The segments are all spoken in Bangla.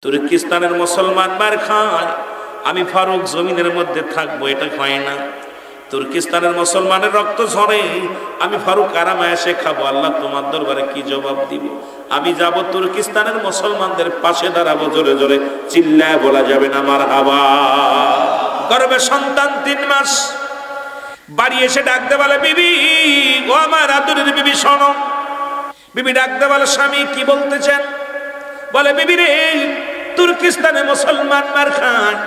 তুর্কিস্তানের মুসলমান মার খায়, আমি ফারুক জমিনের মধ্যে থাকবো, এটা হয় না। তুর্কিস্তানের মুসলমানের রক্ত ঝরে, আমি ফারুক আরামে এসে খাবো। আল্লাহ তোমার দরবারে কি জবাব দিব? আমি যাব তুর্কিস্তানের মুসলমানদের পাশে দাঁড়াবো, জোরে জোরে চিল্লায় বলা যাবে না মারহাবা। গর্ভে সন্তান 3 মাস, বাড়ি এসে ডাকতে বলে, বিবি ও আমার আদরের বিবি শোনো। বিবি ডাকতে বলে, স্বামী কি বলতেছেন? বলে, বিবি রে, তুর্কিস্তানে মুসলমান মার খায়,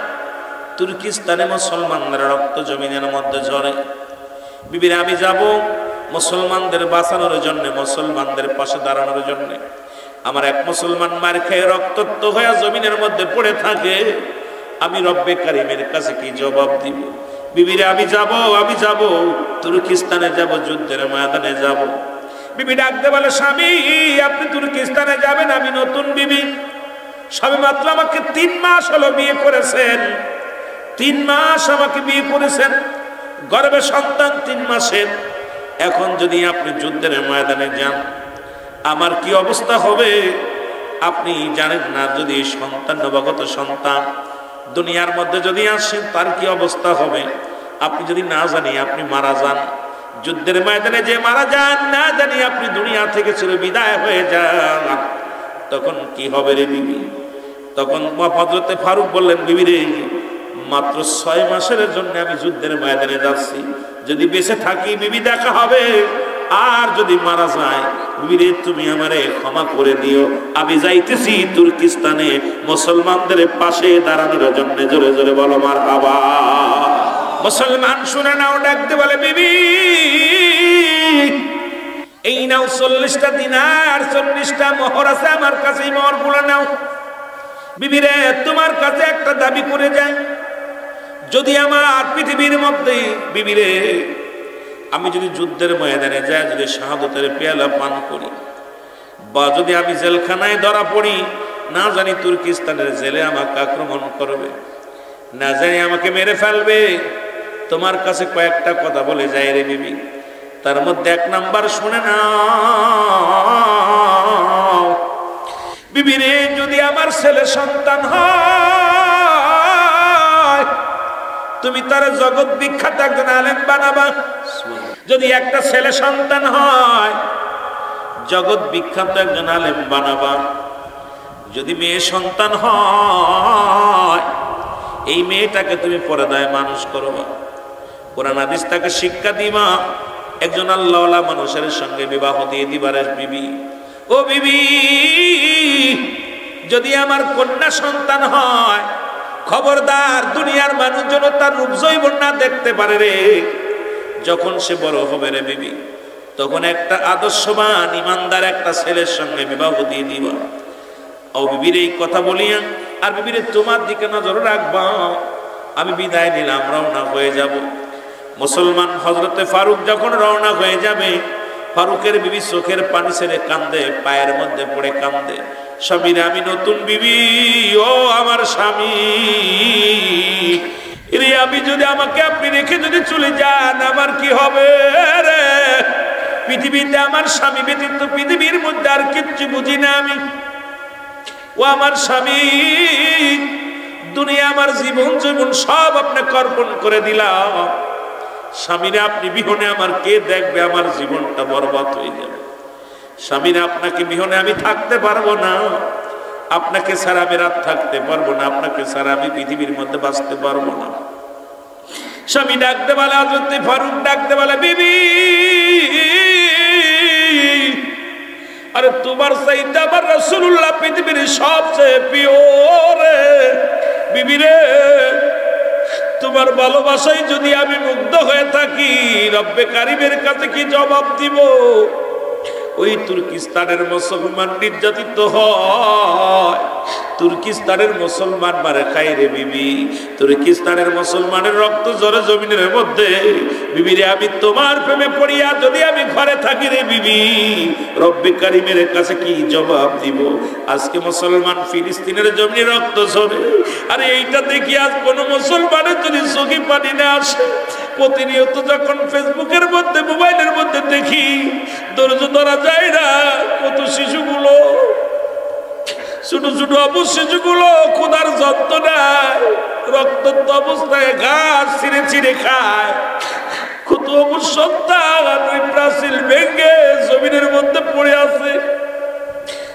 তুর্কিস্তানে মুসলমানদের রক্ত জমিনের মধ্যে ঝরে। বিবিরে আমি যাব মুসলমানদের বাঁচানোর জন্য, মুসলমানদের পাশে দাঁড়ানোর জন্য। আমার এক মুসলমান মার খেয়ে রক্তাক্ত হয়ে জমিনের মধ্যে পড়ে থাকে, আমি রব্বে কারিমের কাছে কি জবাব দিব? বিবিরে আমি যাব তুর্কিস্তানে যাব, যুদ্ধের ময়দানে যাব। বিবি ডাকতে বলে, স্বামী আপনি তুর্কিস্তানে যাবেন? আমি নতুন বিবি, সবে মাত্র আমাকে 3 মাস হলো বিয়ে করেছেন, 3 মাস আমাকে বিয়ে করেছেন, গর্ভে সন্তান 3 মাসের। এখন যদি আপনি যুদ্ধের ময়দানে যান, আমার কি অবস্থা হবে আপনি জানেন না। যদি সন্তান, নবাগত সন্তান দুনিয়ার মধ্যে যদি আসেন, তার কি অবস্থা হবে আপনি যদি না জানি আপনি মারা যান, যুদ্ধের ময়দানে যে মারা যান, না জানি আপনি দুনিয়া থেকে চির বিদায় হয়ে যান, তখন কি হবে রে বিবি? তখন হযরতে ফারুক বললেন, বিবি রে, মাত্র 6 মাসের জন্য আমি যুদ্ধের ময়দানে যাচ্ছি, যদি বেঁচে থাকি বিবি দেখা হবে, আর যদি মারা যায় বিবি রে তুমি আমারে ক্ষমা করে দিও, আমি যাইতেছি তুর্কিস্তানে মুসলমানদের পাশে দাঁড়ানোর জন্য। জোরে জোরে বলো মারহাবা। মুসলমান শুনে নাও, ডাকতে বলে, বিবি এই নাও 40টা দিনার, 40টা মোহর আছে আমার কাছে, এই মোহরগুলো নাও। বিবি রে তোমার কাছে একটা দাবি করে যাই, যদি আমার পৃথিবীর মধ্যে, বিবি রে আমি যদি যুদ্ধের ময়দানে যাই, যদি শাহাদতের পেয়ালা পান করি, বা যদি আমি জেলখানায় ধরা পড়ি, না জানি তুর্কিস্তানের জেলে আমাকে আক্রমণ করবে, না জানি আমাকে মেরে ফেলবে, তোমার কাছে কয়েকটা কথা বলে যাই রে বিবি। তার মধ্যে 1 নাম্বার শুনে নাও, বিবি রে যদি আমার ছেলে সন্তান হয়, তুমি তার জগৎ বিখ্যাত একজন আলেম বানাবা। যদি একটা ছেলে সন্তান হয়, জগৎ বিখ্যাত একজন আলেম বানাবা। যদি মেয়ে সন্তান হয়, এই মেয়েটাকে তুমি পর্দায় মানুষ করবা, কোরআন হাদিস তাকে শিক্ষা দিবা, একজন আল্লাহওয়ালা মানুষের সঙ্গে বিবাহ দিয়ে দিবারে বিবি। ও বিবি, যদি আমার কন্যা সন্তান হয়, খবরদার দুনিয়ার মানুষ যেন তার রূপ যৌবন না দেখতে পারে রে। যখন সে বড় হবে রে বিবি, তখন একটা আদর্শবান ইমানদার একটা ছেলের সঙ্গে বিবাহ দিয়ে দিবা। ও বিবির এই কথা বলিয়া, আর বিবিরে তোমার দিকে নজর রাখবা। আমি বিদায় নিলাম, রওনা হয়ে যাব। মুসলমান হযরতে ফারুক যখন রওনা হয়ে যাবে, ফারুকের বিবি চোখের পানি ছেড়ে কান্দে, পায়ের মধ্যে পড়ে কান্দে, স্বামীরে আমি নতুন বিবি, ও আমার স্বামী রে, আমি যদি আমাকে আপনি রেখে যদি চলে যান, আমার কি হবে রে? পৃথিবীতে আমার স্বামী ব্যতীত পৃথিবীর মধ্যে আর কিচ্ছু বুঝি না আমি। ও আমার স্বামী, দুনিয়া আমার জীবন সব আপনাকে অর্পণ করে দিলাম। স্বামীরে আপনি বিহনে আমার কে দেখবে? আমার জীবনটা বরবাদ হয়ে যাবে। স্বামীরে আপনাকে বিহনে আমি থাকতে পারবো না, আপনাকে ছাড়া আমি রাত থাকতে পারবো না, আপনাকে ছাড়া আমি পৃথিবীর মধ্যে বাঁচতে পারবো না। স্বামী ডাকতে বলে, হযরত ফারুক ডাকতে বলে, বিবি আরে তোমার চাইতে আমার রাসূলুল্লাহ পৃথিবীর সবচেয়ে প্রিয় রে। বিবি রে, তোমার ভালোবাসায় যদি আমি মুগ্ধ হয়ে থাকি, রব্বে কারিমের কাছে কি জবাব দিব? ওই তুর্কিস্তানের মুসলমান নির্যাতিত হয়, তুর্কিস্তানের মুসলমান মারে খায় রে বিবি, তুর্কিস্তানের মুসলমানের রক্ত ঝরে জমিনের মধ্যে। বিবি রে, আমি তোমার প্রেমে পড়িয়া যদি আমি ঘরে থাকি রে বিবি, রব্বে কারিমের কাছে কি জবাব দিব? আজকে মুসলমান ফিলিস্তিনের জমিনে রক্ত ঝরে, আরে এইটা দেখি আজ কোন মুসলমানের যদি চোখে পানি না আসে। প্রতিনিয়ত যখন ফেসবুকের মধ্যে, মোবাইলের মধ্যে দেখি, ধৈর্য ধরা যায় না, কত শিশুগুলো ছোট ছোট অবশিশুগুলো ক্ষুধার যন্ত্রণায় রক্তাক্ত অবস্থায় ঘাস ছিঁড়ে ছিঁড়ে খায়। কত অবসন্তান ওই প্রাচীর ভেঙে জমিনের মধ্যে পড়ে আছে।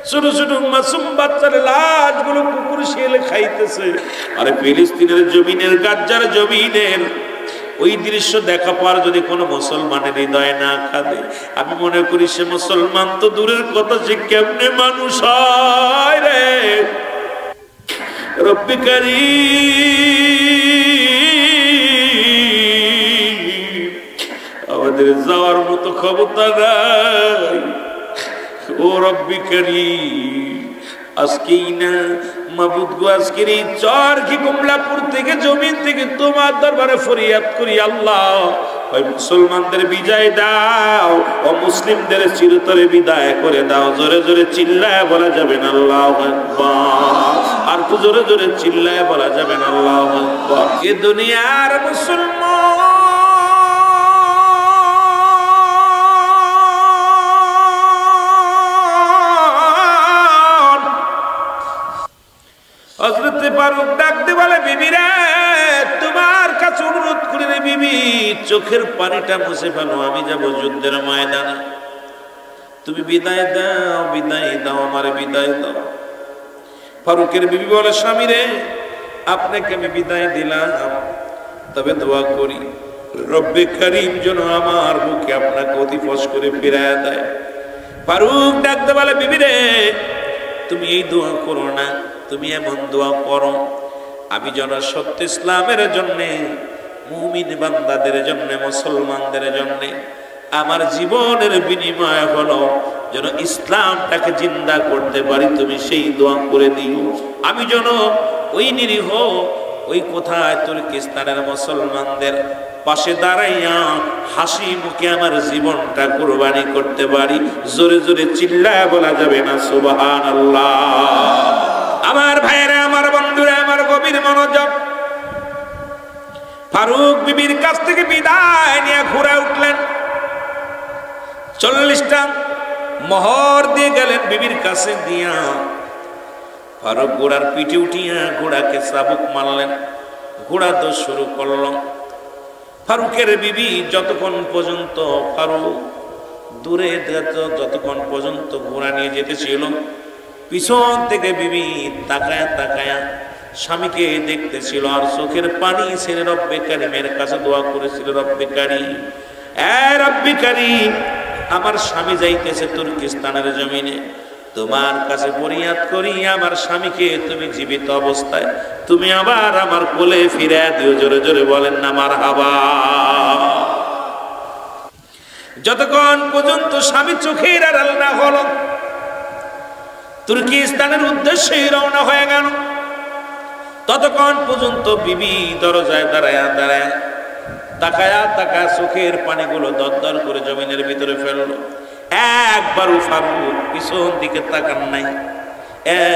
ছোট ছোট মাসুম বাচ্চার লাশগুলো কুকুর শিয়ালে খাইতেছে। আরে ফিলিস্তিনের জমিনের, গাজ্জার জমিনের ওই দৃশ্য দেখা পর যদি কোনো মুসলমানের হৃদয় না কাঁদে, আমি মনে করি সে মুসলমান তো দূরের কথা, সে কেমনে মানুষ হয় রে। রব্বে কারীম, আমাদের যাওয়ার মতো ক্ষমতা নাই। ও রব্বে কারীম, আজকেই না মাবুদ গো, আজকের এই চরকি কমলাপুর থেকে জমিন থেকে তোমার দরবারে ফরিয়াদ করি, আল্লাহ ওই মুসলমানদের বিজয় দাও, ও মুসলিমদের চিরতরে বিদায় করে দাও। জোরে জোরে চিল্লায় বলা যাবে না আল্লাহু আকবার? আর তো জোরে জোরে চিল্লায় বলা যাবে না আল্লাহু আকবার? এ দুনিয়ার মুসলমান হযরতে ফারুক ডাকতে বলে, বিবি রে, তোমার কাছে অনুরোধ করি রে বিবি, চোখের পানিটা মুছে ফেলো, আমি যাব যুদ্ধের ময়দানে। তুমি বিদায় দাও, বিদায় দাও, আমারে বিদায় দাও। ফারুকের বিবি বলে, স্বামী রে, আপনাকে আমি বিদায় দিলাম, তবে দোয়া করি রব্বে কারীম যেন আমার বুকে আপনাকে অতি ফস করে ফিরায় দেয়। ফারুক ডাকতে বলে, বিবি রে, তুমি এই দোয়া করো না, তুমি এমন দোয়া করো আমি যেন সত্য ইসলামের জন্য, মুমিন বান্দাদের জন্য, মুসলমানদের জন্য আমার জীবনের বিনিময় হলো যেন ইসলামটাকে জিন্দা করতে পারি, তুমি সেই দোয়া করে দিও। আমি যেন ওই নিরীহ, ওই কোথায় তুর্কিস্তানের মুসলমানদের পাশে দাঁড়াইয়া হাসি মুখে আমার জীবনটা কুরবানি করতে পারি। জোরে জোরে চিল্লায় বলা যাবে না সুবহানাল্লাহ? আমার ভাইয়েরা, আমার বন্ধুরা, আমার গভীর মনোযোগ। ফারুক বিবির কাছ থেকে বিদায় নিয়ে ঘুরে উঠলেন। 40টা মোহর দিয়ে গেলেন বিবির কাছে দিয়া। ফারুক ঘোড়ার পিঠে উঠিয়া ঘোড়াকে চাবুক মারলেন, ঘোড়া দৌড় শুরু করল। ফারুকের বিবি যতক্ষণ পর্যন্ত ফারুক দূরে যতক্ষণ পর্যন্ত ঘোড়া নিয়ে যেতেছিল, পিছন থেকে বিবি তাকায়া তাকায়া স্বামীকে দেখতেছিল আর চোখের পানি ছেড়ে রব্বে কারীমের কাছে দোয়া করেছিল, রব্বে কারীম, রব্বে কারীম, আমার স্বামী যাইতেছে তুর্কিস্তানের জমিনে, তোমার কাছে ফরিয়াদ করি আমার স্বামীকে তুমি জীবিত অবস্থায় তুমি আবার আমার কোলে ফিরে দিও। জোরে জোরে বলেন না মারহাবা। যতক্ষণ পর্যন্ত স্বামী চোখের আড়াল না হলো, তুর্কিস্তানের উদ্দেশ্যে রওনা হয়ে গেল, ততক্ষণ পর্যন্ত বিবি দরজায় দাঁড়ায়া দাঁড়ায়া তাকায়া তাকায়া চোখের পানিগুলো দরদর করে জমিনের ভিতরে ফেললো। একবারও ফারুক পিছন দিকে তাকান নাই,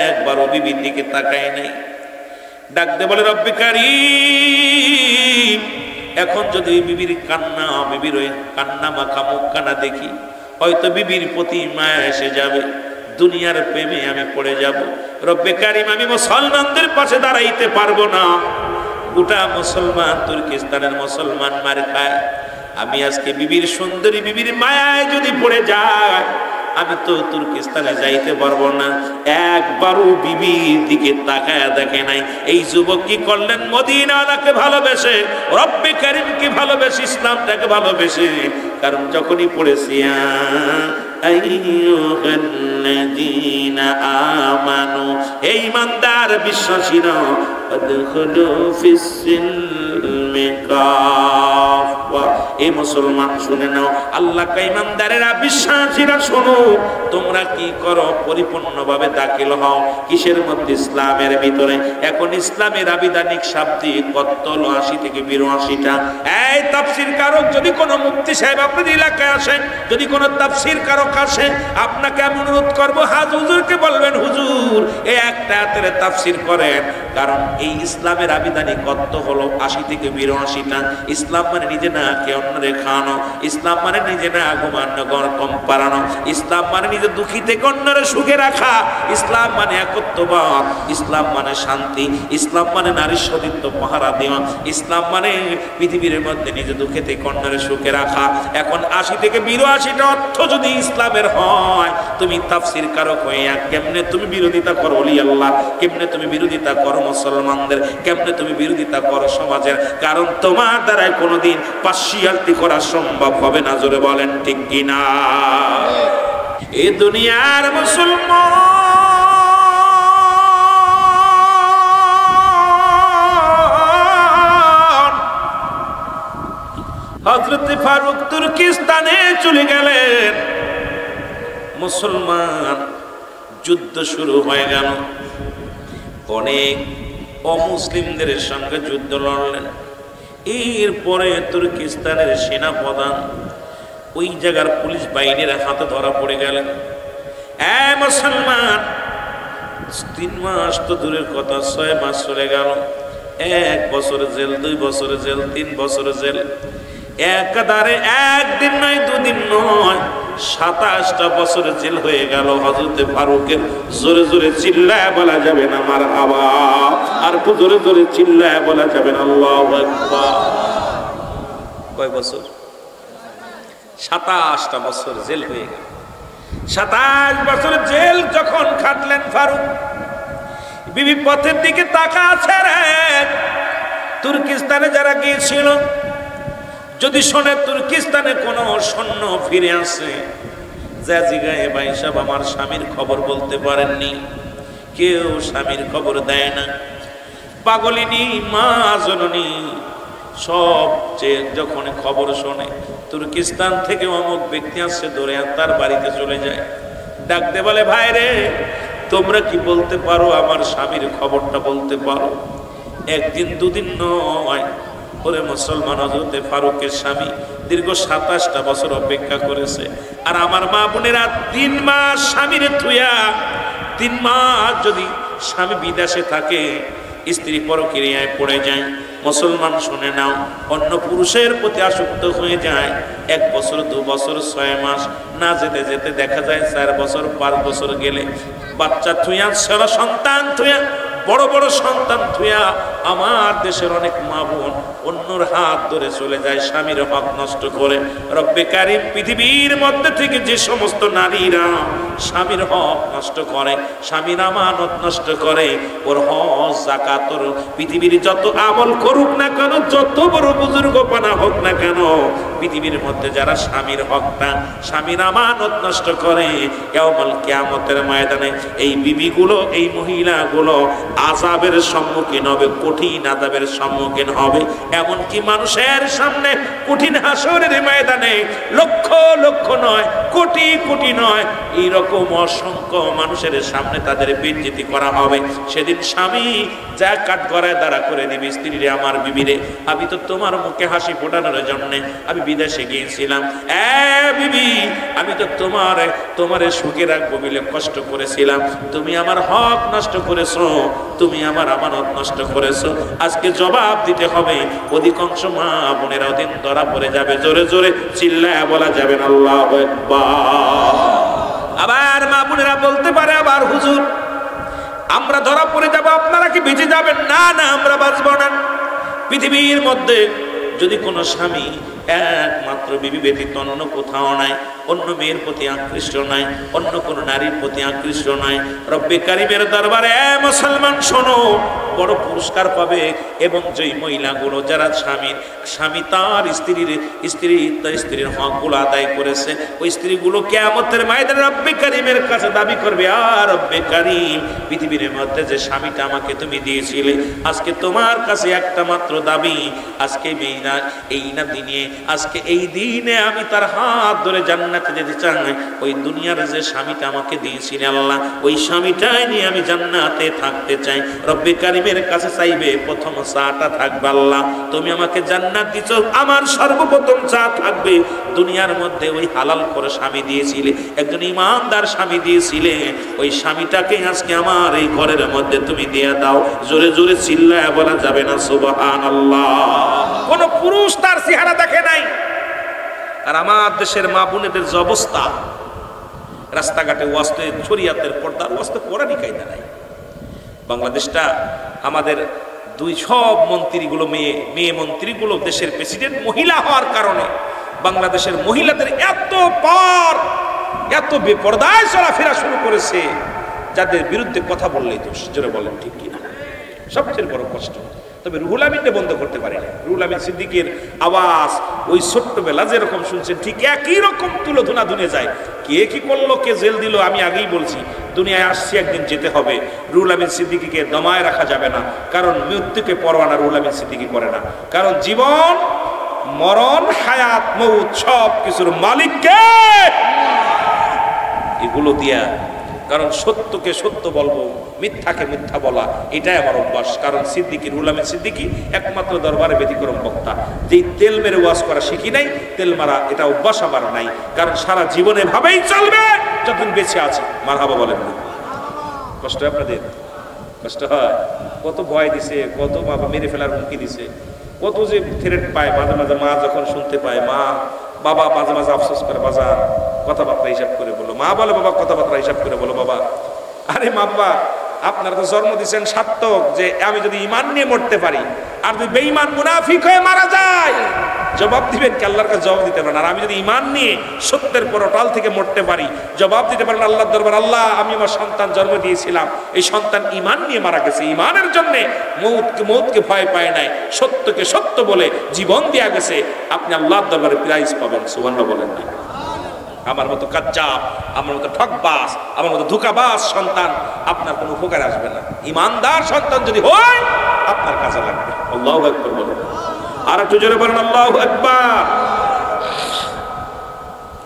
একবারও বিবির দিকে তাকায় নাই। ডাকতে বলে, রব্বে কারীম, এখন যদি বিবির কান্না, বিবির ওই কান্না মাখা মুখখানা দেখি, হয়তো বিবির প্রতি মায়া এসে যাবে, দুনিয়ার প্রেমে আমি পড়ে যাব। রব্বে কারীম, আমি মুসলমানদের পাশে দাঁড়াইতে পারবো না। গোটা মুসলমান তুর্কিস্তানের মুসলমান মার খায়, আমি আজকে বিবির সুন্দরী বিবির মায়ায় যদি পড়ে যায়, আমি তো তুর্কিস্তানে যাইতে পারবো না। একবারও বিবির দিকে তাকায়া দেখে নাই। এই যুবক কি করলেন? মদিনাকে ভালোবেসে, রব্বে কারীমকে ভালোবেসে, ইসলামটাকে ভালোবেসে, কারণ যখনই পড়েছি আইয়ুহাল্লাযীনা আমানু, হে ঈমানদার বিশ্বাসীরা, আদখুলু ফিস-সিলমি কাফা, এ মুসলমান শুনে নাও, আল্লাহ কা ঈমানদারেরা, বিশ্বাসীরা শোনো, তোমরা কি করো? পরিপূর্ণভাবে দাখিল হও কিসের মধ্যে? ইসলামের ভিতরে। এখন ইসলামের আবিধানিক শাব্দিক কত 80 থেকে 82টা। এই তাফসীর কারক যদি কোনো মুফতি সাহেব আপনার এলাকায় আসেন, যদি কোনো তাফসীর কারক আসে, আপনাকে আমি অনুরোধ করবো, হুজুরকে বলবেন, হুজুর এই একটা আয়াতের তাফসীর করেন, কারণ এই ইসলামের আবিধানিক কত হলো 80 থেকে 82টা। ইসলাম মানে নিজে না কে অন্যরে খাওয়ানো, ইসলাম মানে নিজে না ঘুমানো কম পারানো, ইসলাম মানে নিজে দুঃখী থেকে অন্যরে সুখে রাখা, ইসলাম মানে একত্ববাদ, ইসলাম মানে শান্তি, ইসলাম মানে নারীর সতীত্ব পাহারা দেওয়া, ইসলাম মানে পৃথিবীর মধ্যে নিজে দুঃখে থেকে অন্যরে সুখে রাখা। এখন 80 থেকে 82টা অর্থ যদি ইসলামের হয়, তুমি তাফসীর কারক হয়ে কেমনে তুমি বিরোধিতা করো ওলি আল্লাহ, কেমনে তুমি বিরোধিতা করো মুসলমানদের, কেমনে তুমি বিরোধিতা করো সমাজের? কারণ তোমার দ্বারাই কোনোদিন পার্সিয়ালিটি করা সম্ভব হবে না। জোরে বলেন ঠিক কিনা? এই দুনিয়ার মুসলমান হযরত ফারুক তুর্কিস্তানে চলে গেলেন। মুসলমান যুদ্ধ শুরু হয়ে গেল, অনেক অমুসলিমদের সঙ্গে যুদ্ধ লড়লেন। এরপরে তুর্কিস্তানের সেনাপ্রধান ওই জায়গার পুলিশ বাহিনীর হাতে ধরা পড়ে গেলেন। মুসলমান 3 মাস তো দূরের কথা, 6 মাস চলে গেল। 1 বছর জেল, 2 বছর জেল, 3 বছর জেল, একাধারে একদিন নয়, 2 দিন নয়, 27টা বছর জেল হয়ে গেল হযরতে ফারুকের। জোরে জোরে চিল্লায় বলা যাবে না মারহাবা, আর জোরে জোরে চিল্লায় বলা যাবে না আল্লাহু আকবার। কয় বছর? 27টা বছর জেল হয়ে গেল। 27 বছর জেল যখন খাটলেন ফারুক, বিবি পথের দিকে তাকাচ্ছে রে। তুর্কিস্তানে যারা গিয়েছিল, যদি শোনে তুর্কিস্তানে কোনো সৈন্য ফিরে আসে, যা জিগায় ভাই সাহেব আমার স্বামীর খবর বলতে পারেননি, কেউ স্বামীর খবর দেয় না। পাগলিনী মা জননী সবচেয়ে যখন খবর শোনে তুর্কিস্তান থেকে অমুক ব্যক্তি আসছে, দৌড়ে তার বাড়িতে চলে যায়, ডাকতে বলে ভাই রে, তোমরা কি বলতে পারো আমার স্বামীর খবরটা বলতে পারো? 1 দিন 2 দিন নয়, ওরে মুসলমান হযরতে ফারুকের স্বামী দীর্ঘ 27টা বছর অপেক্ষা করেছে। আর আমার মা বোনেরা 3 মাস স্বামীর থুয়া, 3 মাস যদি স্বামী বিদেশে থাকে, স্ত্রী পরকীয়ায় পড়ে যায়, মুসলমান শুনে নাও, অন্য পুরুষের প্রতি আসক্ত হয়ে যায়। 1 বছর 2 বছর 6 মাস না যেতে যেতে দেখা যায় 4 বছর 5 বছর গেলে বাচ্চা থুয়া, ছেলে সন্তান থুয়া, বড় বড় সন্তান থুয়া আমার দেশের অনেক মা বোন অন্যর হাত ধরে চলে যায়, স্বামীর হক নষ্ট করে। রব্বে কারীম পৃথিবীর মধ্যে থেকে যে সমস্ত নারীরা স্বামীর হক নষ্ট করে, স্বামীর আমানত নষ্ট করে, ওর হজ যাকাত, ওর পৃথিবীর যত আমল করুক না কেন, যত বড় বুজুর্গপনা হোক না কেন, পৃথিবীর মধ্যে যারা স্বামীর হকটা, স্বামীর আমানত নষ্ট করে, ইয়াউমুল কিয়ামতের ময়দানে এই বিবিগুলো, এই মহিলাগুলো আযাবের সম্মুখীন হবে, কঠিন আযাবের সম্মুখীন হবে। এমনকি মানুষের সামনে কঠিন হাসরের ময়দানে লক্ষ লক্ষ নয়, কোটি কোটি নয়, এইরকম অসংখ্য মানুষের সামনে তাদের বেইজ্জতি করা হবে। সেদিন স্বামী যা কাঠ গড়ায় দাঁড়া করে দিবে, স্ত্রীরে আমার বিবিরে, আমি তো তোমার মুখে হাসি ফোটানোর জন্য আমি বিদেশে গিয়েছিলাম, বিবি আমি তো তোমারে সুখে রাখবো বলে কষ্ট করেছিলাম, তুমি আমার হক নষ্ট করেছো, তুমি আমার আমানত নষ্ট করেছো, আজকে জবাব দিতে হবে। অধিকাংশ মা বোনেরা দিন ধরা পড়ে যাবে। জোরে জোরে চিল্লায় বলা যাবে না আল্লাহু আকবার। আবার মা বোনেরা বলতে পারে, আবার হুজুর আমরা ধরা পড়ে যাব, আপনারা কি বেঁচে যাবেন? না না, আমরা বাঁচবো না। পৃথিবীর মধ্যে যদি কোনো স্বামী একমাত্র বিবি ব্যতীত অন্য কোথাও নাই, অন্য মেয়ের প্রতি আকৃষ্ট নাই, অন্য কোন নারীর প্রতি আকৃষ্ট নাই, রব্বে কারীমের দরবারে মুসলমান শোনো, বড় পুরস্কার পাবে। এবং যেই মহিলাগুলো যারা স্বামী তার স্ত্রীর হকগুলো আদায় করেছে, ওই স্ত্রীগুলো কিয়ামতের ময়দানে রব্বে কারীমের কাছে দাবি করবে, আর রব্বে কারীম পৃথিবীর মধ্যে যে স্বামীটা আমাকে তুমি দিয়েছিলে, আজকে তোমার কাছে একটা মাত্র দাবি, আজকে এই না দিনে, আজকে এই দিনে আমি তার হাত ধরে জান্নাতে যেতে চাই। ওই দুনিয়ার যে স্বামীটা আমাকে দিয়েছিলেন আল্লাহ, ওই স্বামীটাই নিয়ে আমি জান্নাতে থাকতে চাই। রব্বে কারীম ইব্রাহিমের কাছে চাইবে, প্রথম চাটা থাকবে আল্লাহ তুমি আমাকে জান্নাত দিছো, আমার সর্বপ্রথম চা থাকবে দুনিয়ার মধ্যে ওই হালাল করে স্বামী দিয়েছিলে, একজন ইমানদার স্বামী দিয়েছিলে, ওই স্বামীটাকে আজকে আমার এই ঘরের মধ্যে তুমি দিয়ে দাও। জোরে জোরে চিল্লায় বলা যাবে না সুবহানাল্লাহ? কোন পুরুষ তার চেহারা দেখে নাই। আর আমার দেশের মা বোনেদের যে অবস্থা, রাস্তাঘাটে ওয়াস্তে শরিয়াতের পর্দার ওয়াস্তে কোরআনি কায়দা নাই। বাংলাদেশটা আমাদের দুই সব মন্ত্রীগুলো মেয়ে মন্ত্রীগুলো দেশের প্রেসিডেন্ট মহিলা হওয়ার কারণে বাংলাদেশের মহিলাদের এত বেপরদায় চলাফেরা শুরু করেছে, যাদের বিরুদ্ধে কথা বললেই তো জোরে বলেন ঠিক কিনা। সবচেয়ে বড় কষ্ট। তবে রুহুল আমিনটা বন্ধ করতে পারে না। রুহুল আমিন সিদ্দিকের আওয়াজ ওই ছোট্টবেলা যেরকম শুনছেন ঠিক একই রকম তুলোধুনা ধুনে যায়। কে কি করলো, কে জেল দিল, আমি আগেই বলছি দুনিয়ায় আসছি একদিন যেতে হবে। রুহুল আমিন সিদ্দিকীকে দমায় রাখা যাবে না, কারণ মৃত্যুকে পরোয়ানা রুহুল আমিন সিদ্দিকী করে না। কারণ জীবন মরণ হায়াত মউত সব কিছুর মালিক কে? এগুলো দিয়া, কারণ সত্যকে সত্য বলবো, মিথ্যাকে মিথ্যা বলা, এটাই আমার অভ্যাস। কারণ সিদ্দিকী রুহুল আমিন সিদ্দিকী একমাত্র দরবারে ব্যতিক্রম বক্তা, যেই তেল মেরে ওয়াজ করা শিখি নাই, তেল মারা এটা অভ্যাস আমার নাই। কারণ সারা জীবনে ভাবেই চলবে যতদিন বেঁচে আছে। মারহাবা বলেন না? কষ্ট হয় আপনাদের? কষ্ট হয়? কত ভয় দিছে, কত বাবা মেরে ফেলার হুমকি দিছে, কত যে থ্রেট পায়। মাঝে মাঝে মা যখন শুনতে পায়, বাবা মাঝে মাঝে আফসোস করে, বাজার কথাবার্তা হিসাব করে বলো। মা বলে বাবা কথাবার্তা হিসাব করে বলো। বাবা, আরে মা বাবা আপনারা তো জন্ম দিচ্ছেন সার্থক, যে আমি যদি ইমান নিয়ে মরতে পারি আর যদি বেঈমান মুনাফিক হয়ে মারা যায় জবাব দিবেন কি? আল্লাহর কাছে জবাব দিতে পারেন। আর আমি যদি ইমান নিয়ে সত্যের পরটাল থেকে মরতে পারি জবাব দিতে পারেন আল্লাহর দরবার, আল্লাহ আমি আমার সন্তান জন্ম দিয়েছিলাম, এই সন্তান ইমান নিয়ে মারা গেছে, ইমানের জন্য মৌতকে ভয় পায় নাই, সত্যকে সত্য বলে জীবন দেয়া গেছে, আপনি আল্লাহর দরবারে প্রাইজ পাবেন। সুবহানাল্লাহ বলেন না? আমার মতো কাজ্জাব, আমার মতো ঠকবাজ, আমার মতো ধোঁকাবাজ সন্তান আপনার কোনো উপকার আসবে না। ইমানদার সন্তান যদি হয় আপনার কাজে লাগবে। আল্লাহু আকবার বলেন। আর একটু জোরে বলেন আল্লাহু আকবার।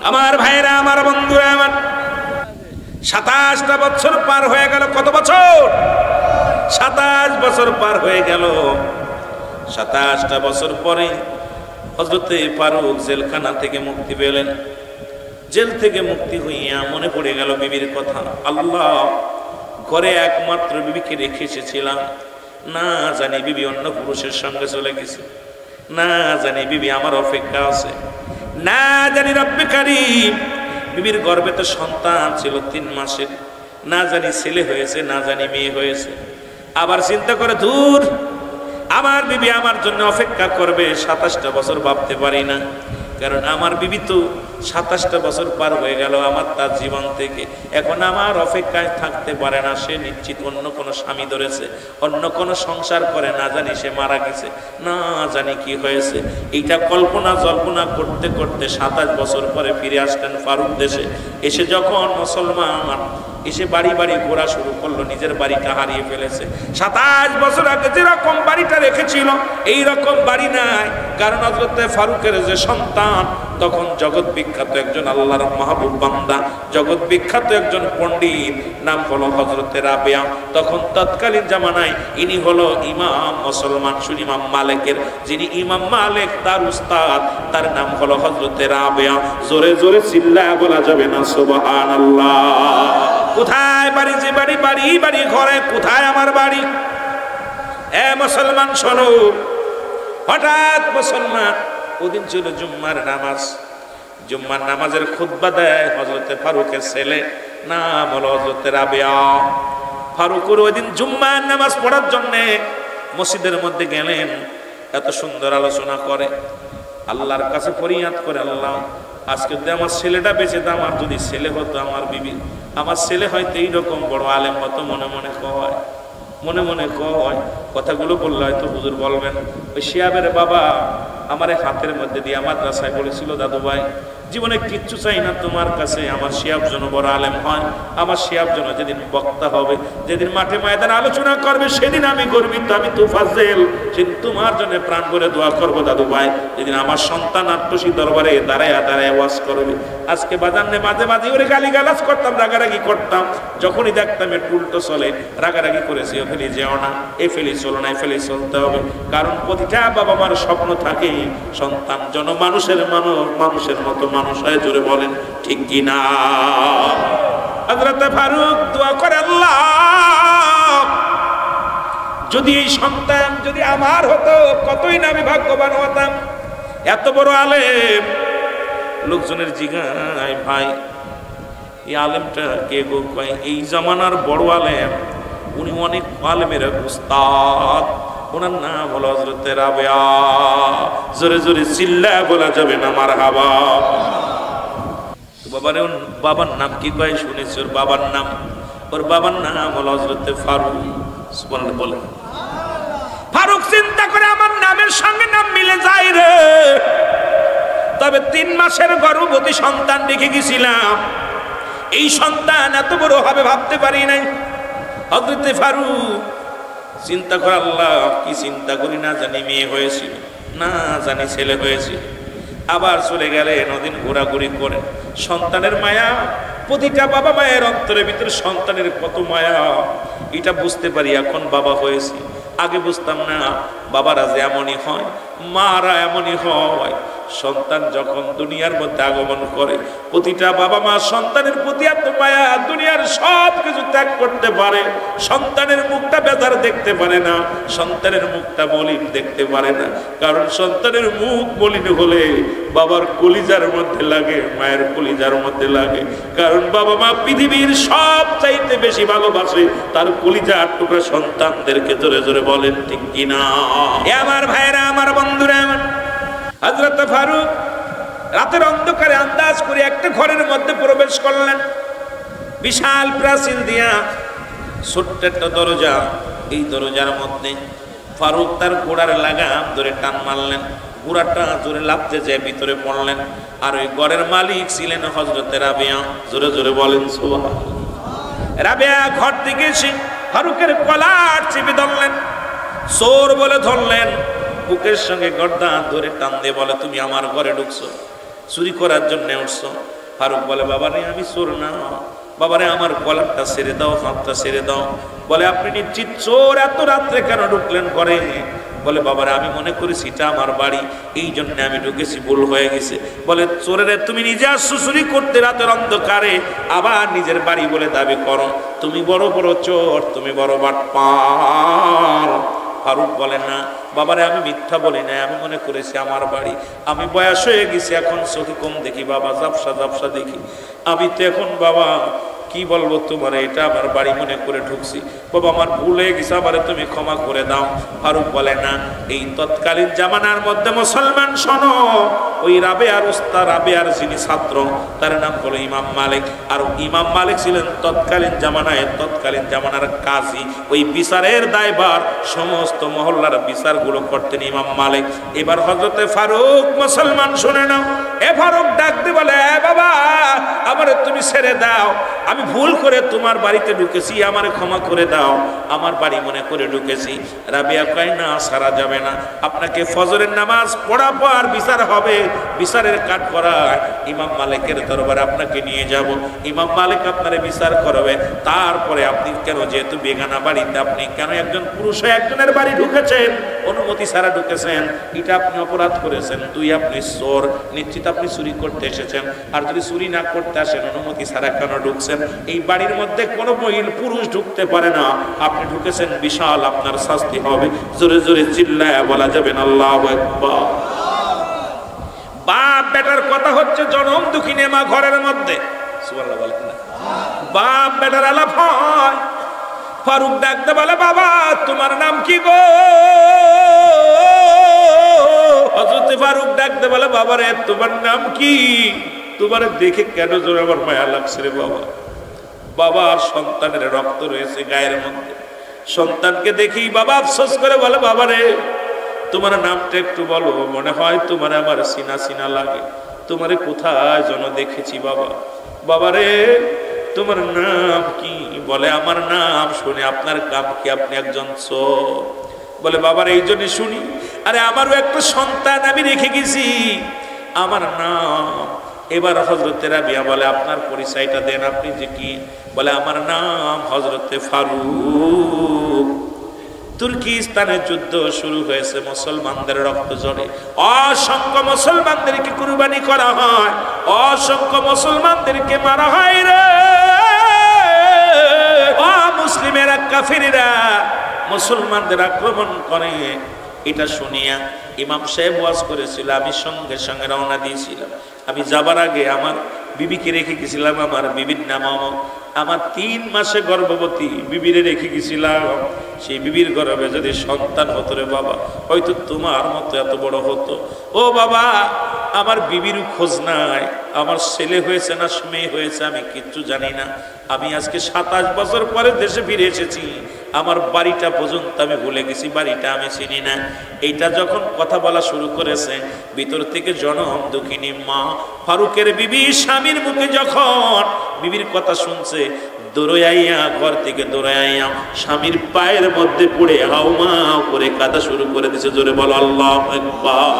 আমার ভাইরা, আমার বন্ধুরা, আমার 27টা বছর পার হয়ে গেল। কত বছর? 27 বছর পার হয়ে গেল। 27টা বছর পরে হযরতে ফারুক জেলখানা থেকে মুক্তি পেলেন। জেল থেকে মুক্তি হইয়া মনে পড়ে গেল বিবির কথা। আল্লাহ, ঘরে একমাত্র বিবিকে রেখে এসেছিলাম, না জানি বিবি অন্য পুরুষের সঙ্গে চলে গেছে, না জানি বিবি আমার অপেক্ষা আছে, না জানি রব্বে কারীম বিবির গর্ভে তো সন্তান ছিল 3 মাসের, না জানি ছেলে হয়েছে, না জানি মেয়ে হয়েছে। আবার চিন্তা করে দূর, আমার বিবি আমার জন্য অপেক্ষা করবে 27টা বছর ভাবতে পারি না। কারণ আমার বিবি তো 27টা বছর পার হয়ে গেল আমার তার জীবন থেকে, এখন আমার অপেক্ষায় থাকতে পারে না। সে নিশ্চিত অন্য কোনো স্বামী ধরেছে, অন্য কোনো সংসার করে, না জানি সে মারা গেছে, না জানি কি হয়েছে। এইটা কল্পনা জল্পনা করতে করতে 27 বছর পরে ফিরে আসলেন ফারুক দেশে। এসে যখন মুসলমান এসে বাড়ি বাড়ি ঘোরা শুরু করলো, নিজের বাড়িটা হারিয়ে ফেলেছে। 27 বছর আগে যেরকম বাড়িটা রেখেছিল এই রকম বাড়ি নাই। কারণ হযরতে ফারুকের যে সন্তান তখন জগৎ বিখ্যাত একজন আল্লাহর মাহবুব বান্দা, জগৎ বিখ্যাত একজন পণ্ডিত, নাম হলো হযরতে রাবেয়া। তখন তৎকালীন জামানায় ইনি হলো ইমাম মুসলমান শুনি ইমাম মালিকের, যিনি ইমাম মালিক তার উস্তাদ, তার নাম হলো হযরতে রাবেয়া। জোরে জোরে চিল্লায় বলা যাবে না সুবহানাল্লাহ? কোথায় বাড়ি? যে বাড়ি বাড়ি বাড়ি ঘরে, কোথায় আমার বাড়ি? এ মুসলমান শোনো, হঠাৎ মুসলমান ওদিন ছিল জুম্মার নামাজ, জুম্মার নামাজের খুতবা দেয় হযরতে ফারুকের ছেলে, নাম হলো হযরতে রাবেয়া। ফারুকের ওইদিন জুম্মার নামাজ পড়ার জন্যে মসজিদের মধ্যে গেলেন। এত সুন্দর আলোচনা করে, আল্লাহর কাছে ফরিয়াদ করে, আল্লাহ আজকে যদি আমার ছেলেটা বেঁচে তো, আমার যদি ছেলে হতো, আমার বিবি, আমার ছেলে হয়তো এইরকম বড় আলেম হতো। মনে মনে কয়, মনে মনে কয়, কথাগুলো বললে হয়তো হুজুর বলবেন ওই শিয়াবের বাবা আমার হাতের মধ্যে দিয়ে মাদ্রাসায় বলেছিল, দাদু ভাই জীবনে কিচ্ছু চাই না তোমার কাছে, আমার শিয়াব যেন বড় আলেম হয়, আমার শিয়াব যেন যেদিন বক্তা হবে, যেদিন মাঠে ময়দানে আলোচনা করবে সেদিন আমি গর্বিত, আমি তুফাজ্জেল, সেদিন তোমার জন্য প্রাণ ভরে দোয়া করবো দাদু ভাই, যেদিন আমার সন্তান আত্মসী দরবারে দাঁড়ায় দাঁড়ায় ওয়াজ করবে। আজকে বাজানে মাঝে মাঝে ওরে গালিগালাজ করতাম, রাগারাগি করতাম, যখনই দেখতাম একটু উল্টো চলে রাগারাগি করেছি, ও ফেলি যেও না, এ ফেলি চলো না, এ ফেলি চলতে হবে। কারণ প্রতিটা বাবা মার স্বপ্ন থাকে সন্তান যেন মানুষের মানুষের মতো মানুষ হয়। জোরে বলেন ঠিক কি না? হযরত ফারুক দোয়া করে, আল্লাহ যদি এই সন্তান যদি আমার হতো কতই না আমি ভাগ্যবান হতাম। এত বড় আলেম, লোকজনের জিগায় ভাই এই আলেমটা কে গো? কয় এই জামানার বড় আলেম, উনি অনেক আলেমের উস্তাদ, ওনার নাম হলো হযরত রাবেয়া। জোরে জোরে চিল্লায় বলা যাবে না মারহাবা। বাবারে বাবার নাম কি কয় শুনেছ? ওর বাবার নাম, ওর বাবার নাম হলো হযরত ফারুক। সুবহানাল্লাহ বলে। ফারুক চিন্তা করে আমার নামের সঙ্গে নাম মিলে যায় রে, তবে 3 মাসের গর্ভবতী সন্তান রেখে গেছিলাম, এই সন্তান এত বড় হবে ভাবতে পারি নাই। হযরত ফারুক চিন্তা করে, আল্লাহ কি চিন্তা করি, না জানি মেয়ে হয়েছিল, না জানি ছেলে হয়েছিল। আবার চলে গেলে নদিন ঘোরাঘুরি করে সন্তানের মায়া, প্রতিটা বাবা মায়ের অন্তরের ভিতরে সন্তানের কত মায়া এটা বুঝতে পারি এখন বাবা হয়েছি। আগে বুঝতাম না, বাবারা যে এমনই হয়, মারা এমনই হয়। সন্তান যখন দুনিয়ার মধ্যে আগমন করে, প্রতিটা বাবা মা সন্তানের প্রতি এত মায়া, দুনিয়ার সব কিছু ত্যাগ করতে পারে, সন্তানের মুখটা বেজার দেখতে পারে না, সন্তানের মুখটা মলিন দেখতে পারে না। কারণ সন্তানের মুখ মলিন হলে বাবার কলিজার মধ্যে লাগে, মায়ের কলিজার মধ্যে লাগে। কারণ বাবা মা পৃথিবীর সব চাইতে বেশি ভালোবাসে তার কলিজার টুকরা সন্তানদেরকে। জোরে জোরে বলেন ঠিক কিনা? আমার ভাইরা, আমার বন্ধুরা, আমার হযরত ফারুক রাতের অন্ধকারে আন্দাজ করে একটা ঘরের মধ্যে প্রবেশ করলেন। বিশাল প্রাচীর দিয়া ছোট্ট একটা দরজা, এই দরজার মধ্যে ফারুক তার ঘোড়ার লাগাম ধরে টান মারলেন, ঘোড়াটা জোরে লাফতে যায় ভিতরে পড়লেন। আর ওই ঘরের মালিক ছিলেন হযরত রাবেয়া। জোরে জোরে বলেন সুবহানাল্লাহ। রাবেয়া ঘর থেকে এসে ফারুকের কলার চেপে ধরলেন, চোর বলে ধরলেন, বুকের সঙ্গে গর্দা ধরে টান দিয়ে বলে, তুমি আমার ঘরে ঢুকছো, চুরি করার জন্য উঠছো। ফারুক বলে, বাবারে আমি চোর না, বাবারে আমার কলারটা ছেড়ে দাও, হাতটা ছেড়ে দাও। বলে, আপনি নিশ্চিত চোর? এত রাত্রে কেন ঢুকলেন ঘরে? বলে, বাবারে আমি মনে করেছি এটা আমার বাড়ি, এই জন্য আমি ঢুকেছি, ভুল হয়ে গেছে। বলে, চোরেরে তুমি নিজে আসছো চুরি করতে রাতের অন্ধকারে, আবার নিজের বাড়ি বলে দাবি করো, তুমি বড় বড় চোর, তুমি বড় বাটপার। ফারুক বলে, না বাবারে আমি মিথ্যা বলি না, আমি মনে করেছি আমার বাড়ি, আমি বয়স হয়ে গেছি এখন, চোখে কম দেখি বাবা, ঝাপসা ঝাপসা দেখি, আমি তো এখন বাবা কি বলবো তোমার, এটা আমার বাড়ি মনে করে ঢুকছি, বাবা আমার ভুল হয়ে গেছে, আমারে তুমি ক্ষমা করে দাও। ফারুক বলে, না এই তৎকালীন জামানার মধ্যে মুসলমান শোনো, ওই রাবেয়ার উস্তাদ, রাবেয়ার যিনি ছাত্র তার নাম হলো ইমাম মালিক। আর ইমাম মালিক ছিলেন তৎকালীন জামানার কাজী, ওই বিচারের দায়ভার সমস্ত মহল্লার বিচারগুলো করতেন ইমাম মালিক। এবার হযরতে ফারুক মুসলমান শুনে নাও। এ ফারুক ডাক দিয়ে বলে, বাবা আমারে তুমি ছেড়ে দাও, আমি ভুল করে তোমার বাড়িতে ঢুকেছি, আমারে ক্ষমা করে দাও, আমার বাড়ি মনে করে ঢুকেছি। রাবেয়া কয়, না সারা যাবে না, আপনাকে ফজরের নামাজ পড়া পর বিচার হবে, বিচারের কাঠ করা ইমাম মালিকের দরবারে আপনাকে নিয়ে যাব, ইমাম মালিক আপনারে বিচার করবে, তারপরে আপনি কেন, যেহেতু বেগানা বাড়িতে আপনি কেন একজন পুরুষ হয়ে একজনের বাড়ি ঢুকেছেন, অনুমতি ছাড়া ঢুকেছেন, এটা আপনি অপরাধ করেছেন, দুই আপনি চোর, নিশ্চিত আপনি চুরি করতে এসেছেন, আর যদি চুরি না করতে আসেন অনুমতি ছাড়া কেন ঢুকছেন? এই বাড়ির মধ্যে কোনো মহিলা পুরুষ ঢুকতে পারে না, আপনি ঢুকেছেন, বিশাল আপনার শাস্তি হবে। জোরে জোরে চিল্লায় বলা যাবে না আল্লাহু আকবার। বাপ বেটার কথা হচ্ছে জনম দুঃখিনী মা ঘরের মধ্যে, সুবহানাল্লাহ বলেন না, বাপ বেটার আলাপ হয়। ফারুক ডাকতে বলে, বাবা তোমার নাম কি গো? হযরত ফারুক ডাকতে বলে, বাবা রে তোমার নাম কি? তোমার দেখে কেন জোরে আমার মায়া লাগছে রে বাবা। বাবা আর সন্তানের রক্ত রয়েছে গায়ের মধ্যে, সন্তানকে দেখি বাবা আফসোস করে বলে, বাবা রে তোমার নামটা একটু বলো, মনে হয় তোমার আমার চিনা চিনা লাগে, তোমারে কোথায় যেন দেখেছি বাবা। বাবারে তোমার নাম কি? বলে আমার নাম শুনে আপনার কাম কি? আপনি একজন চোর। বলে বাবার এই জন্য শুনি, আরে আমারও একটা সন্তান আমি রেখে গেছি, আমার নাম। এবার হযরতে রাবিয়া বলে আপনার পরিচয়টা দেন, আপনি যে কি? বলে আমার নাম হযরতে ফারুক। তুর্কিস্তানের যুদ্ধ শুরু হয়েছে, মুসলমানদের রক্ত ঝরে, অসংখ্য মুসলমানদেরকে কুরবানি করা হয়, অসংখ্য মুসলমানদেরকে মারা হয় রে। মুসলিমেরা কাফিররা মুসলমানদের আক্রমণ করে। এটা শুনিয়া ইমাম সাহেব ওয়াজ করেছিল, আমি সঙ্গে সঙ্গে রওনা দিয়েছিলাম। আমি যাবার আগে আমার বিবিকে রেখে গেছিলাম, আমার বিবির নাম আমার 3 মাসে গর্ভবতী বিবিরে রেখে গেছিলাম। সেই বিবির গর্ভে যদি সন্তান হতো রে বাবা, হয়তো তোমার মতো এত বড় হতো। ও বাবা, আমার বিবির খোঁজ নাই, আমার ছেলে হয়েছে না মেয়ে হয়েছে আমি কিচ্ছু জানি না। আমি আজকে 27 বছর পরে দেশে ফিরে এসেছি, আমার বাড়িটা পর্যন্ত আমি ভুলে গেছি, বাড়িটা আমি চিনি না। এইটা যখন কথা বলা শুরু করেছে, ভিতর থেকে জনম দুঃখিনী মা ফারুকের বিবি স্বামীর মুখে যখন বিবির কথা শুনছে, দৌড়াইয়া ঘর থেকে দৌড়াইয়া স্বামীর পায়ের মধ্যে পড়ে হাউমাউ করে কাঁদা শুরু করে দিছে। জোরে বলো আল্লাহু আকবার।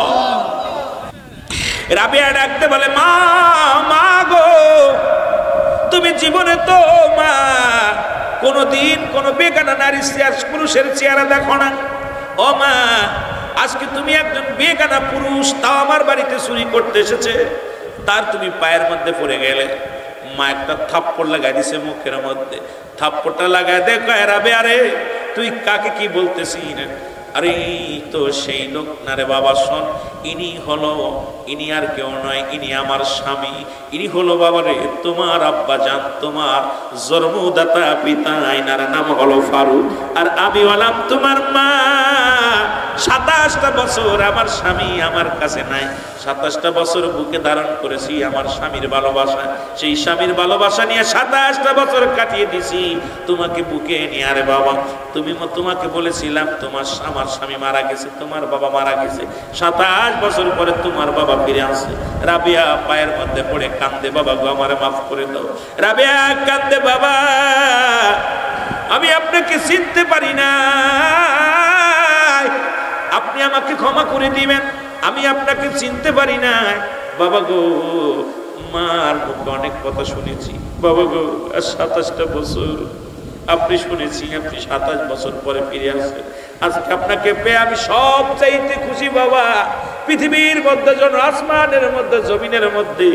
রাবিয়া ডাকতে বলে মা, মা গো, তুমি জীবনে তো মা কোনদিন কোন বেগানা নারী পুরুষের চেহারা দেখো না। ও মা, আজকে তুমি একজন বেগানা পুরুষ, তাও আমার বাড়িতে চুরি করতে এসেছে, তার তুমি পায়ের মধ্যে পড়ে গেলে। মা একটা থাপ্পড় লাগাই দিছে মুখের মধ্যে। থাপ্পড়টা লাগায় দেখো রাবিয়া রে, তুই কাকে কি বলতেছিস? আরে তো সেই লোক না রে বাবা, শোন, ইনি আর কেউ নয়, ইনি আমার স্বামী, ইনি হলো বাবা রে তোমার আব্বা জান, তোমার জন্মদাতা পিতা, আইনার নাম হলো ফারুক, আর আমি হলাম তোমার মা। 27টা বছর আমার স্বামী আমার কাছে নাই, 27টা বছর বুকে ধারণ করেছি আমার স্বামীর ভালোবাসা, সেই স্বামীর ভালোবাসা নিয়ে 27টা বছর কাটিয়ে দিছি তোমাকে বুকে নিয়ে। আরে বাবা, তোমাকে বলেছিলাম আমার স্বামী মারা গেছে, তোমার বাবা মারা গেছে, 27 বছর পরে তোমার বাবা ফিরে আসে। রাবিয়া পায়ের মধ্যে পড়ে কান্দে, বাবা গো আমারে মাফ করে দাও। রাবিয়া কান্দে, বাবা আমি আপনাকে চিনতে পারি না, আপনি আমাকে ক্ষমা করে দিবেন, আমি আপনাকে চিনতে পারি না। বাবা গো, মার মুখে অনেক কথা শুনেছি বাবা গো, আর 27টা বছর আপনি শুনেছি, আপনি 27 বছর পরে ফিরে আসেন। আজকে আপনাকে পেয়ে আমি সব চাইতে খুশি বাবা। পৃথিবীর মধ্যে যেন আসমানের মধ্যে জমিনের মধ্যে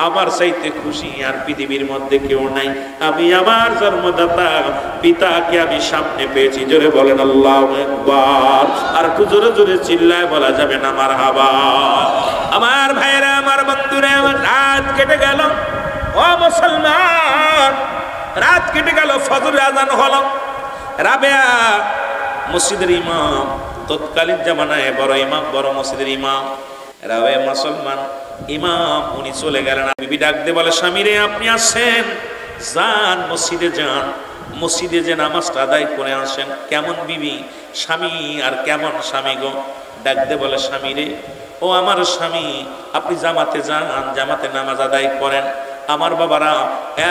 আমার চাইতে খুশি আর পৃথিবীর মধ্যে কেউ নাই। আমি আমার জন্মদাতা পিতাকে আমি সামনে পেয়েছি। জোরে বলেন আল্লাহু আকবার। আর একটু জোরে জোরে চিল্লায় বলা যাবে না মারহাবা। আমার ভাইরা, আমার বন্ধুরা, আমার রাত কেটে গেল, ও মুসলমান, রাত কেটে গেল, ফজরের আযান হলো। রাবিয়া মসজিদের ইমাম, তৎকালীন জামানায় বড় ইমাম, বড় মসজিদের ইমাম। রাবিয়া মুসলমান ইমাম, উনি চলে গেলেন। বিবি ডাক দিয়ে বলে স্বামীরে আপনি আসছেন, যান মসজিদে যান, মসজিদে যে নামাজটা আদায় করে আসেন। কেমন বিবি, স্বামী আর কেমন স্বামী গো। ডাক দিয়ে বলে স্বামীরে, ও আমার স্বামী, আপনি জামাতে যান, জামাতে নামাজ আদায় করেন। আমার বাবারা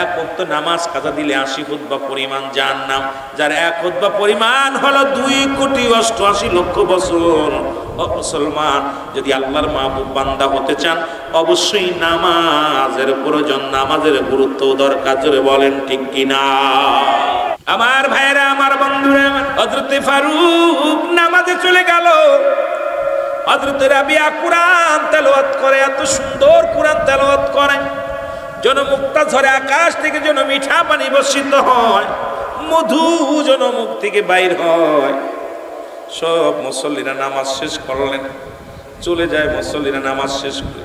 এক ওয়াক্ত নামাজ কাজা দিলে 80 খুতবা পরিমাণ জাহান্নাম, যার এক খুতবা পরিমাণ হলো 2,88,00,000 বছর। ও মুসলমান, যদি আল্লাহর মাহবুব বান্দা হতে চান, অবশ্যই নামাজের প্রয়োজন, নামাজের গুরুত্ব দরকার। জোরে বলেন ঠিক কিনা? আমার ভাইরা, আমার বন্ধুরা, হযরতে ফারুক নামাজে চলে গেল। হযরতে রাবিয়া কুরআন তেলাওয়াত করে, এত সুন্দর কুরআন তেলাওয়াত করে, যেন মুক্তা ঝরে, আকাশ থেকে যেন মিঠা পানি বর্ষিত হয়, মধু যেন মুখ থেকে বাইর হয়। সব মুসল্লিরা নামাজ শেষ করলেন, চলে যায় মুসল্লিরা নামাজ শেষ করে।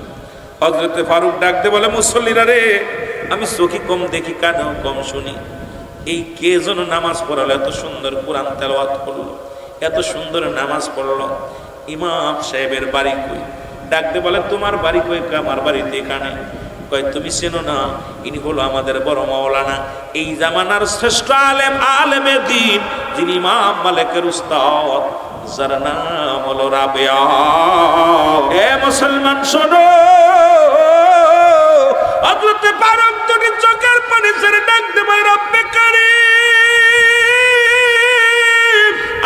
হযরতে ফারুক ডাকতে বলে মুসল্লিরা রে, আমি চোখে কম দেখি, কানেও কম শুনি, এই কে যেন নামাজ পড়ালো, এত সুন্দর কোরআন তেলাওয়াত করলো, এত সুন্দর নামাজ পড়লো, ইমাম সাহেবের বাড়ি কই? ডাকতে বলে তোমার বাড়ি কই? আমার বাড়িতে এখানে। কয় তুমি চেনো না, ইনি হলো আমাদের বড় মাওলানা, এই জামানার শ্রেষ্ঠ আলেম, আলেমে দ্বীন, যিনি ইমাম মালিকের উস্তাদ, যার নাম হলো রাবেয়া। এ মুসলমান শোনো, হযরত ফারুক দুটি চোখের পানি ছেড়ে ডাক দেবে, রব্বে কারীম,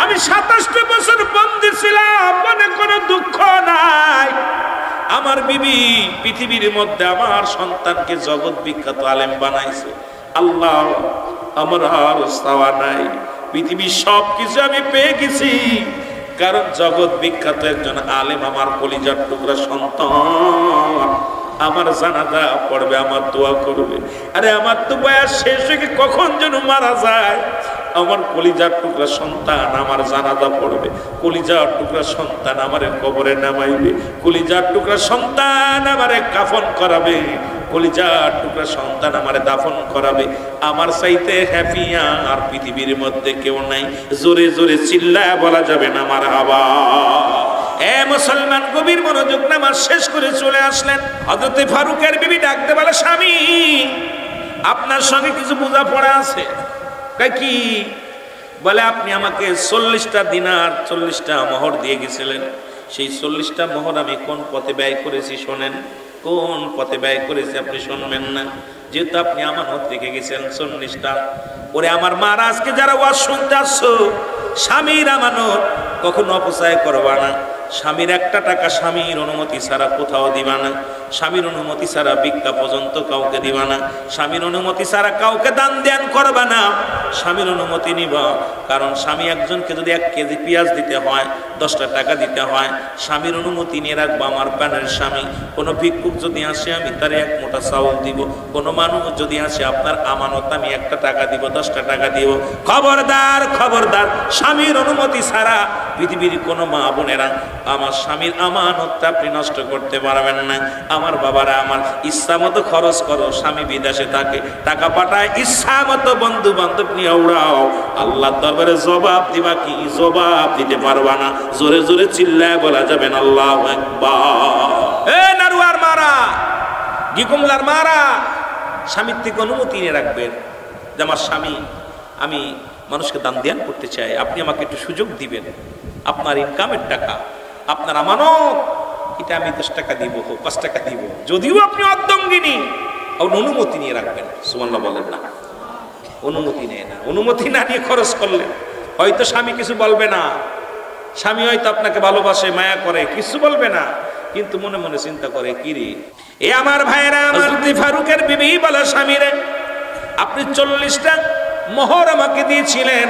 আমি 27 বছর বন্দী ছিলাম, মনে কোনো দুঃখ নাই। আমার বিবি পৃথিবীর মধ্যে আমার সন্তানকে জগৎ বিখ্যাত আলেম বানাইছে। আল্লাহ, আমার আর চাওয়া নাই, পৃথিবীর সব কিছু আমি পেয়ে গেছি, কারণ জগৎ বিখ্যাত একজন আলেম আমার কলিজার টুকরা সন্তান আমার জানাজা পড়বে, আমার দোয়া করবে। আরে আমার তো বয়স শেষ হয়ে কখন যেন মারা যায়, আমার কলিজার টুকরা সন্তান আমার জানাজা পড়বে, কলিজার টুকরা সন্তান আমারে কবরে নামাইবে, কলিজার টুকরা সন্তান আমারে কাফন করাবে, কলিজার টুকরা সন্তান আমারে দাফন করাবে। আমার চাইতে হ্যাপি আর পৃথিবীর মধ্যে কেউ নাই। জোরে জোরে চিল্লায় বলা যাবে না মারহাবা। এ মুসলমান, গভীর মনোযোগ নামাজ শেষ করে চলে আসলেন। হযরত ফারুকের বিবি ডাকতে বলে, স্বামী, আপনার সঙ্গে কিছু বোঝাপড়া আছে। কি বলে? আপনি আমাকে 40টা দিনার 40টা মোহর দিয়ে গেছিলেন, সেই 40টা মোহর আমি কোন পথে ব্যয় করেছি শোনেন। কোন পথে ব্যয় করেছি আপনি শুনবেন না, যেহেতু আপনি আমানত রেখে গেছেন 40টা। ওরে আমার মারা, আজকে যারা ওয়াজ শুনতে আসছো, স্বামীর আমানত কখনো অপচয় করবা না। স্বামীর একটা টাকা স্বামীর অনুমতি ছাড়া কোথাও দিবা না, স্বামীর অনুমতি ছাড়া ভিক্ষা পর্যন্ত কাউকে দিবা না, স্বামীর অনুমতি ছাড়া কাউকে দান ধ্যান করবা না, স্বামীর অনুমতি নিবা। কারণ স্বামী একজনকে যদি 1 কেজি পেঁয়াজ দিতে হয়, 10টা টাকা দিতে হয়, স্বামীর অনুমতি নিয়ে রাখবো। আমার প্রাণের স্বামী, কোনো ভিক্ষুক যদি আসে আমি তারে 1 মুঠা চাউল দিব, কোনো মানুষ যদি আসে আপনার আমানত আমি 1টা টাকা দিব, 10টা টাকা দিব। খবরদার, খবরদার, স্বামীর অনুমতি ছাড়া পৃথিবীর কোনো মা বোনেরা আমার স্বামীর আমানতটা আপনি নষ্ট করতে পারবেন না। আমার বাবারা, আমার ইচ্ছা মতো খরচ করো, স্বামী বিদেশে থাকে, টাকা পাঠায়, ইচ্ছা মতো বন্ধু বান্ধব নিয়ে উড়াও, আল্লাহর দরবারে জবাব দিবা কি? জবাব দিতে পারবা না। জোরে জোরে চিল্লায় বলা যাবেন আল্লাহু আকবার। এ নারুয়ার মারা, গিকুমলার মারা, স্বামীর থেকে অনুমতি নিয়ে রাখবেন যে আমার স্বামী, আমি মানুষকে দান ধ্যান করতে চাই, আপনি আমাকে একটু সুযোগ দিবেন, আপনার ইনকামের টাকা, আপনার আমানত, এটা আমি 10 টাকা দিব, 5 টাকা দিব, যদিও আপনি অর্ধঙ্গিনী, অনুমতি নিয়ে রাখবেন। সুবহানাল্লাহ বলেন না? অনুমতি নেয় না, অনুমতি না নিয়ে খরচ করলেন, হয়তো স্বামী কিছু বলবে না, স্বামী হয়তো আপনাকে ভালোবাসে, মায়া করে, কিছু বলবে না, কিন্তু মনে মনে চিন্তা করে, কি রে এ আমার ভাইরা। হযরত ফারুকের বিবি বলে, স্বামীরে, আপনি 40টা মোহর আমাকে দিয়েছিলেন,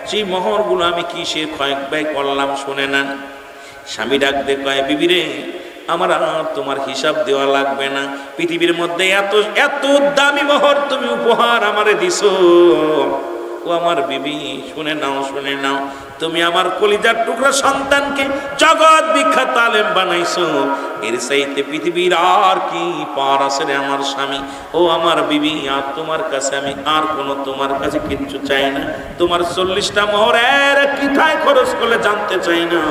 সেই মোহরগুলো আমি কিসে ক্ষয় ব্যয় করলাম শুনে না। স্বামী ডাক দে কয়, বিবি রে, আমার আর তোমার হিসাব দেওয়া লাগবে না, পৃথিবীর মধ্যে এত এত দামি মোহর তুমি উপহার আমারে দিছো। ও আমার বিবি, শুনে নাও, শুনে নাও, তুমি আমার কলিজার টুকরা সন্তানকে জগৎ বিখ্যাত আলেম বানাইছো, এর চাইতে পৃথিবীর আর কি পার আছে রে আমার স্বামী। ও আমার বিবি, আর তোমার কাছে আমি আর কোনো তোমার কাছে কিচ্ছু চাই না, তোমার 40টা মোহর এর কোথায় খরচ করলে জানতে চাই না,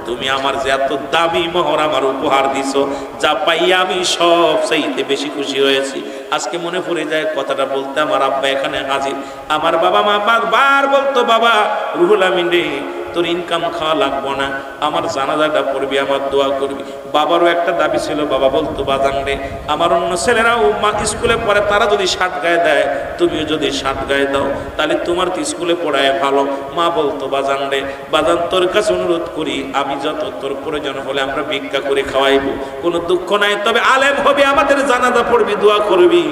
তুমি আমার যে এত দামি মোহর আমার উপহার দিছো, যা পাইয়া আমি সব চাইতে বেশি খুশি হয়েছি। আজকে মনে পড়ে যায় কথাটা বলতে, আমার আব্বা এখানে হাজির, আমার বাবা মা বার বলতো, বাবা রুহুল আমিন রে, তোর ইনকাম খাওয়া লাগবো না, আমার জানাজাটা পড়বি, আমার দোয়া করবি। বাবারও একটা দাবি ছিল, বাবা বলতো, বাজান রে, আমার অন্য ছেলেরাও স্কুলে পড়ে, তারা যদি 60 গায়ে দেয়, তুমিও যদি 60 গায়ে দাও, তাহলে তোমার তো স্কুলে পড়ায় ভালো। মা বলতো, বাজান রে, বাজান তোর কাছে অনুরোধ করি, আমি যত তোর প্রয়োজন হলে আমরা ভিক্ষা করে খাওয়াইবো, কোনো দুঃখ নাই, তবে আলেম হবে, আমাদের জানাজা পড়বি, দোয়া করবি।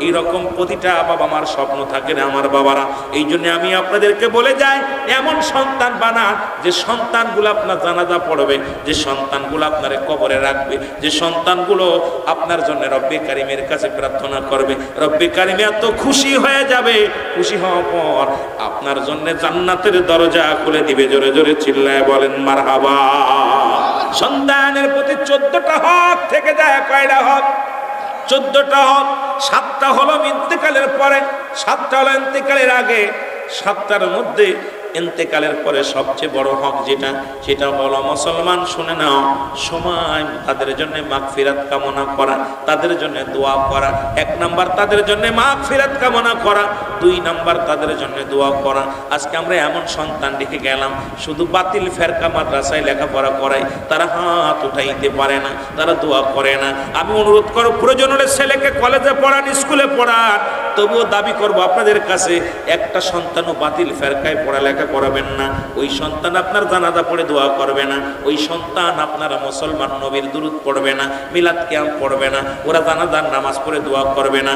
এইরকম প্রতিটা বাবা মার স্বপ্ন থাকে না আমার বাবারা। এই জন্য আমি আপনাদেরকে বলে যাই, এমন সন্তান বানান যে সন্তানগুলো আপনার জানাজা পড়বে, যে সন্তানগুলো আপনার কবরে রাখবে, যে সন্তানগুলো আপনার জন্য রব্বে কারিমের কাছে প্রার্থনা করবে, রব্বে কারিম এত খুশি হয়ে যাবে, খুশি হওয়ার পর আপনার জন্য জান্নাতের দরজা খুলে দিবে। জোরে জোরে চিল্লায় বলেন মারহাবা। সন্তানের প্রতি 14টা হক থেকে যায়। কয়টা হক? 14টা হক। 7টা হলো ইন্তেকালের পরে, 7টা হলো ইন্তেকালের আগে, 7টার মধ্যে ইন্তেকালের পরে সবচেয়ে বড় হক যেটা, সেটা হলো মুসলমান শুনে নাও, সময় তাদের জন্য মাগফিরাত কামনা করা, তাদের জন্য দোয়া করা। 1 নাম্বার তাদের জন্য মাগফিরাত কামনা করা। 2 নাম্বার তাদের জন্য দোয়া করা। আজকে আমরা এমন সন্তান রেখে গেলাম শুধু বাতিল ফেরকা মাদ্রাসায় লেখাপড়া করাই, তারা হাত উঠাইতে পারে না, তারা দোয়া করে না। আমি অনুরোধ করব প্রয়োজন হলে ছেলেকে কলেজে পড়ান, স্কুলে পড়ান, তবুও দাবি করব আপনাদের কাছে একটা সন্তানও বাতিল ফেরকায় পড়ালেখা করাবেন না। ওই সন্তান আপনার জানাজা পড়ে দোয়া করবে না, ওই সন্তান আপনারা মুসলমান নবীর দুরূদ পড়বে না, মিলাদ কিয়াম পড়বে না, ওরা জানাজার নামাজ পড়ে দোয়া করবে না।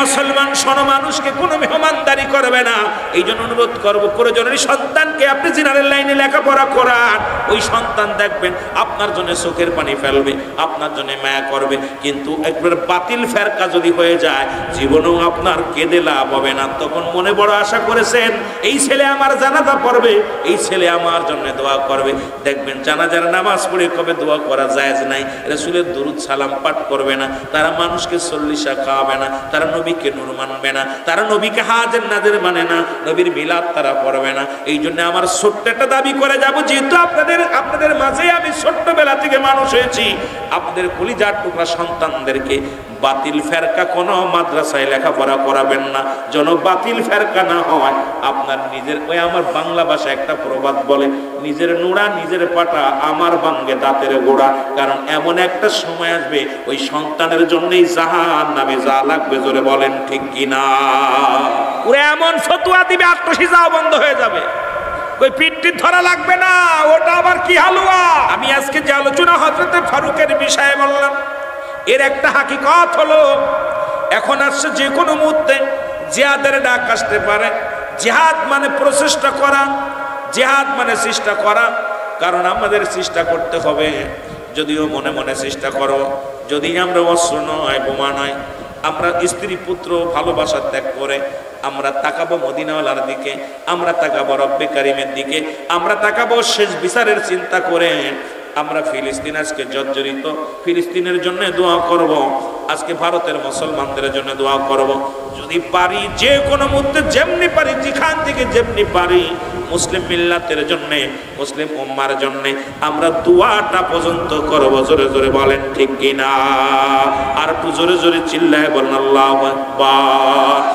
মুসলমান শোনো, মানুষকে কোনো মেহমানদারি করবে না। এই জন্য অনুরোধ করবো প্রয়োজনের সন্তানকে আপনি জিনারের লাইনে লেখাপড়া করান। ওই সন্তান দেখবেন আপনার জন্য চোখের পানি ফেলবে, আপনার জন্য মায়া করবে। কিন্তু একবার বাতিল ফেরকা যদি হয়ে যায়, জীবনেও আপনার কেঁদে লাভ হবে না। তখন মনে বড় আশা করেছেন এই ছেলে আমার জানাজা পড়বে, এই ছেলে আমার জন্য দোয়া করবে, দেখবেন জানাজার নামাজ পড়ে কবে দোয়া করা জায়েজ নাই, রাসূলের দুরূদ সালাম পাঠ করবে না, তারা মানুষকে চল্লিশা খাওয়াবে না, তারা নবীকে নূর মানবে না, তারা নবীকে হাজের নাজের মানে না, নবীর মিলাদ তারা পড়বে না। এই জন্য আমার ছোট্ট একটা দাবি করে যাব, যেহেতু আপনাদের মাঝে আমি ছোট্টবেলা থেকে মানুষ হয়েছি, আপনাদের কলিজার টুকরা সন্তানদেরকে বাতিল ফেরকা কোনো মাদ্রাসায় লেখাপড়া করাবেন না, যেন বাতিল ফেরকা না হয়। আপনার নিজের, ওই আমার বাংলা ভাষায় একটা প্রবাদ বলে, নিজের নোড়া নিজের পাটা আমার ভাঙ্গে দাঁতের গোড়া। কারণ এমন একটা সময় আসবে ওই সন্তানের জন্যই জাহান্নামে যা লাগবে, জোরে বলেন ঠিক কিনা? ওরা এমন ফতোয়া দিবে আত্মসিজাও বন্ধ হয়ে যাবে, ওই পিঠটি ধরা লাগবে না, ওটা আবার কি হালুয়া। আমি আজকে যে আলোচনা হযরতে ফারুকের বিষয়ে বললাম, এর একটা হাকিকত হলো এখন আসছে যে কোনো মুহূর্তে জিহাদের ডাক আসতে পারে। জিহাদ মানে প্রচেষ্টা করা, জিহাদ মানে চেষ্টা করা। কারণ আমাদের চেষ্টা করতে হবে, যদিও মনে মনে চেষ্টা করো, যদি আমরা অস্ত্র নয়, বোমা নয়, আমরা স্ত্রী পুত্র ভালোবাসা ত্যাগ করে আমরা তাকাবো মদিনাওয়ালার দিকে, আমরা তাকাবো রব্বে কারিমের দিকে, আমরা তাকাবো শেষ বিচারের চিন্তা করে। আমরা ফিলিস্তিন আজকে জর্জরিত, ফিলিস্তিনের জন্য দোয়া করব, আজকে ভারতের মুসলমানদের জন্য দোয়া করব। যদি পারি যে কোনো মুহূর্তে যেমনি পারি, যেখান থেকে যেমনি পারি, মুসলিম মিল্লাতের জন্য, মুসলিম উম্মার জন্য আমরা দোয়াটা পর্যন্ত করব। জোরে জোরে বলেন ঠিক কিনা? আর একটু জোরে জোরে চিল্লায় বলেন আল্লাহু আকবার।